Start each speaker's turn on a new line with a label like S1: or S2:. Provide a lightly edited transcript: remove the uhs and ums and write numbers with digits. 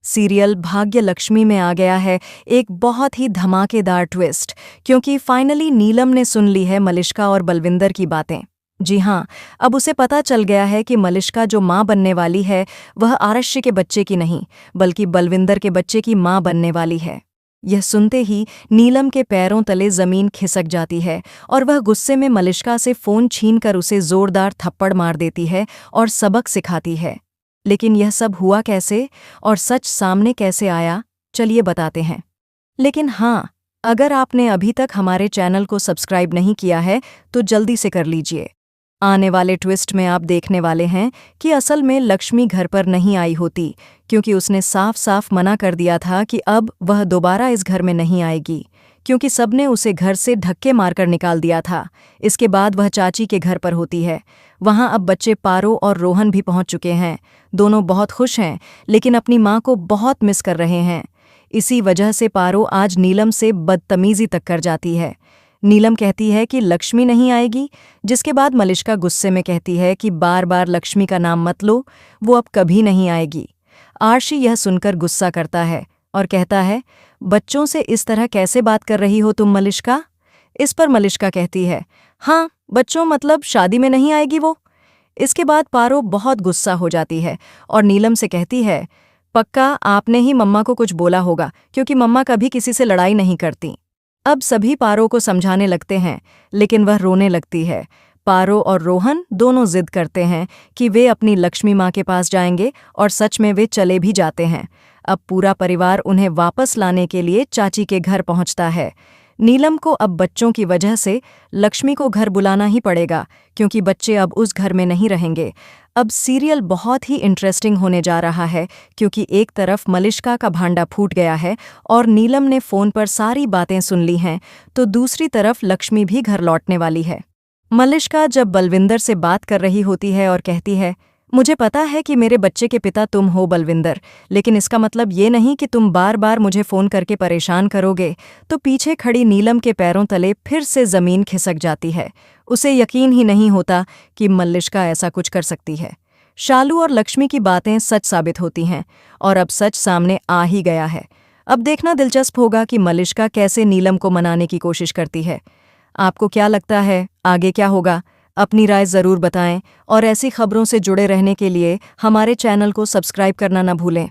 S1: Serial भाग्य लक्ष्मी में आ गया है एक बहुत ही धमाकेदार ट्विस्ट, क्योंकि फाइनली नीलम ने सुन ली है मलिष्का और बलविंदर की बातें। जी हाँ, अब उसे पता चल गया है कि मलिष्का जो माँ बनने वाली है वह आरश्य के बच्चे की नहीं, बल्कि बलविंदर के बच्चे की माँ बनने वाली है। यह सुनते ही नीलम के पैरों तले जमीन खिसक जाती है और वह गुस्से में मलिष्का से फोन छीनकर उसे जोरदार थप्पड़ मार देती है और सबक सिखाती है। लेकिन यह सब हुआ कैसे और सच सामने कैसे आया, चलिए बताते हैं। लेकिन हाँ, अगर आपने अभी तक हमारे चैनल को सब्सक्राइब नहीं किया है तो जल्दी से कर लीजिए। आने वाले ट्विस्ट में आप देखने वाले हैं कि असल में लक्ष्मी घर पर नहीं आई होती, क्योंकि उसने साफ साफ मना कर दिया था कि अब वह दोबारा इस घर में नहीं आएगी, क्योंकि सबने उसे घर से धक्के मारकर निकाल दिया था। इसके बाद वह चाची के घर पर होती है। वहां अब बच्चे पारो और रोहन भी पहुंच चुके हैं। दोनों बहुत खुश हैं, लेकिन अपनी माँ को बहुत मिस कर रहे हैं। इसी वजह से पारो आज नीलम से बदतमीजी तक कर जाती है। नीलम कहती है कि लक्ष्मी नहीं आएगी, जिसके बाद मलिष्का गुस्से में कहती है कि बार बार लक्ष्मी का नाम मत लो, वो अब कभी नहीं आएगी। आरशी यह सुनकर गुस्सा करता है और कहता है, बच्चों से इस तरह कैसे बात कर रही हो तुम मलिष्का? इस पर मलिष्का कहती है, हाँ, बच्चों मतलब शादी में नहीं आएगी वो। इसके बाद पारो बहुत गुस्सा हो जाती है और नीलम से कहती है, पक्का आपने ही मम्मा को कुछ बोला होगा, क्योंकि मम्मा कभी किसी से लड़ाई नहीं करती। अब सभी पारो को समझाने लगते हैं, लेकिन वह रोने लगती है। पारो और रोहन दोनों जिद करते हैं कि वे अपनी लक्ष्मी माँ के पास जाएंगे और सच में वे चले भी जाते हैं। अब पूरा परिवार उन्हें वापस लाने के लिए चाची के घर पहुंचता है। नीलम को अब बच्चों की वजह से लक्ष्मी को घर बुलाना ही पड़ेगा, क्योंकि बच्चे अब उस घर में नहीं रहेंगे। अब सीरियल बहुत ही इंटरेस्टिंग होने जा रहा है, क्योंकि एक तरफ मलिष्का का भांडा फूट गया है और नीलम ने फ़ोन पर सारी बातें सुन ली हैं, तो दूसरी तरफ लक्ष्मी भी घर लौटने वाली है। मलिष्का जब बलविंदर से बात कर रही होती है और कहती है, मुझे पता है कि मेरे बच्चे के पिता तुम हो बलविंदर, लेकिन इसका मतलब ये नहीं कि तुम बार बार मुझे फ़ोन करके परेशान करोगे, तो पीछे खड़ी नीलम के पैरों तले फिर से ज़मीन खिसक जाती है। उसे यकीन ही नहीं होता कि मलिष्का ऐसा कुछ कर सकती है। शालू और लक्ष्मी की बातें सच साबित होती हैं और अब सच सामने आ ही गया है। अब देखना दिलचस्प होगा कि मलिष्का कैसे नीलम को मनाने की कोशिश करती है। आपको क्या लगता है आगे क्या होगा? अपनी राय ज़रूर बताएं और ऐसी खबरों से जुड़े रहने के लिए हमारे चैनल को सब्सक्राइब करना न भूलें।